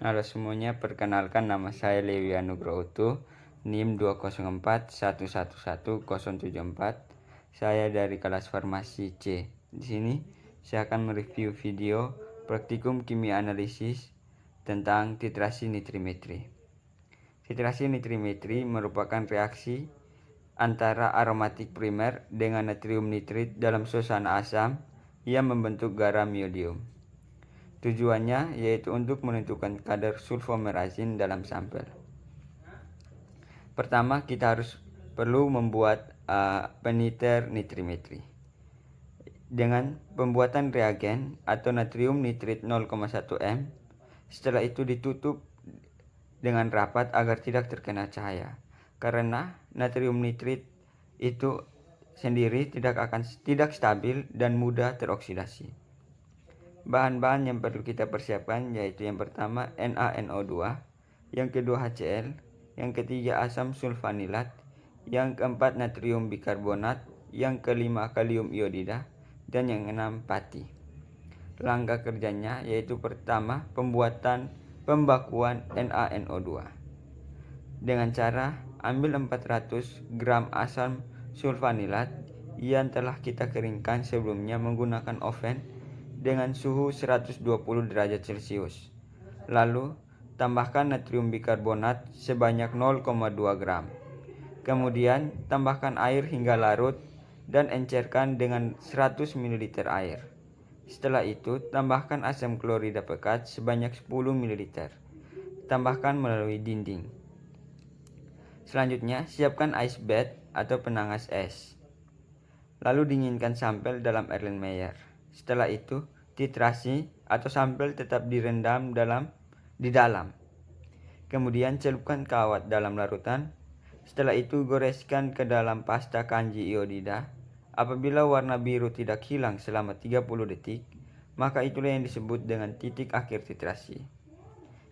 Halo semuanya, perkenalkan nama saya Lewi Anugroho, NIM 204111074. Saya dari kelas farmasi C. Di sini saya akan mereview video praktikum kimia analisis tentang titrasi nitrimetri. Titrasi nitrimetri merupakan reaksi antara aromatik primer dengan natrium nitrit dalam suasana asam yang membentuk garam iodium. Tujuannya yaitu untuk menentukan kadar sulfomerazin dalam sampel. Pertama, kita perlu membuat peniter nitrimetri. Dengan pembuatan reagen atau natrium nitrit 0,1 m, setelah itu ditutup dengan rapat agar tidak terkena cahaya. Karena natrium nitrit itu sendiri tidak stabil dan mudah teroksidasi. Bahan-bahan yang perlu kita persiapkan yaitu yang pertama NaNO2, yang kedua HCl, yang ketiga asam sulfanilat, yang keempat natrium bikarbonat, yang kelima kalium iodida, dan yang enam pati. Langkah kerjanya yaitu pertama pembakuan NaNO2 dengan cara ambil 400 gram asam sulfanilat yang telah kita keringkan sebelumnya menggunakan oven dengan suhu 120 derajat Celcius. Lalu, tambahkan natrium bikarbonat sebanyak 0,2 gram. Kemudian, tambahkan air hingga larut dan encerkan dengan 100 ml air. Setelah itu, tambahkan asam klorida pekat sebanyak 10 ml. Tambahkan melalui dinding. Selanjutnya, siapkan ice bath atau penangas es. Lalu dinginkan sampel dalam Erlenmeyer. Setelah itu, titrasi atau sampel tetap direndam di dalam. Kemudian celupkan kawat dalam larutan. Setelah itu goreskan ke dalam pasta kanji iodida. Apabila warna biru tidak hilang selama 30 detik, maka itulah yang disebut dengan titik akhir titrasi.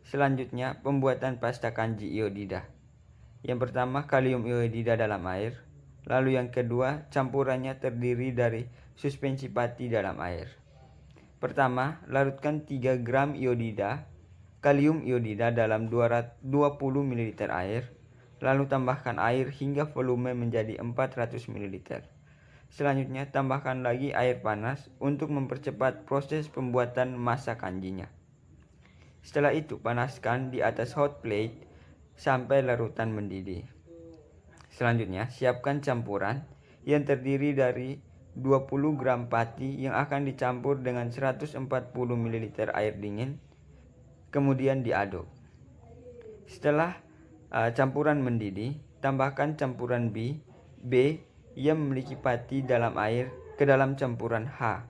Selanjutnya, pembuatan pasta kanji iodida. Yang pertama, kalium iodida dalam air. Lalu yang kedua, campurannya terdiri dari suspensi pati dalam air. Pertama, larutkan 3 gram kalium iodida dalam 20 ml air. Lalu tambahkan air hingga volume menjadi 400 ml. Selanjutnya, tambahkan lagi air panas untuk mempercepat proses pembuatan massa kanjinya. Setelah itu, panaskan di atas hot plate sampai larutan mendidih. Selanjutnya, siapkan campuran yang terdiri dari 20 gram pati yang akan dicampur dengan 140 ml air dingin, kemudian diaduk. Setelah campuran mendidih, tambahkan campuran B yang memiliki pati dalam air ke dalam campuran H.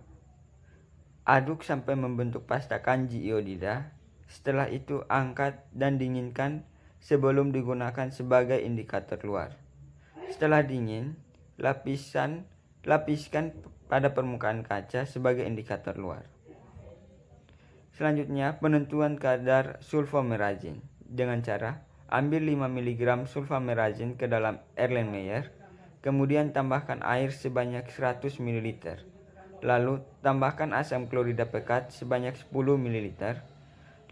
Aduk sampai membentuk pasta kanji iodida. Setelah itu, angkat dan dinginkan sebelum digunakan sebagai indikator luar. Setelah dingin, lapiskan pada permukaan kaca sebagai indikator luar. Selanjutnya, penentuan kadar sulfomerazin dengan cara ambil 5 mg sulfomerazin ke dalam Erlenmeyer, kemudian tambahkan air sebanyak 100 ml. Lalu tambahkan asam klorida pekat sebanyak 10 ml.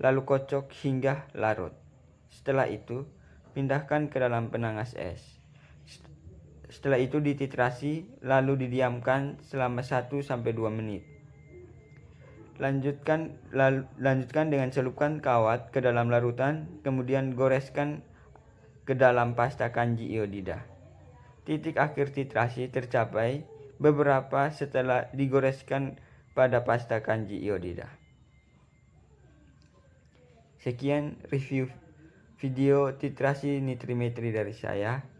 Lalu kocok hingga larut. Setelah itu, pindahkan ke dalam penangas es. Setelah itu dititrasi, lalu didiamkan selama 1-2 menit. Lanjutkan dengan celupkan kawat ke dalam larutan, kemudian goreskan ke dalam pasta kanji iodida. Titik akhir titrasi tercapai beberapa setelah digoreskan pada pasta kanji iodida. Sekian review video titrasi nitrimetri dari saya.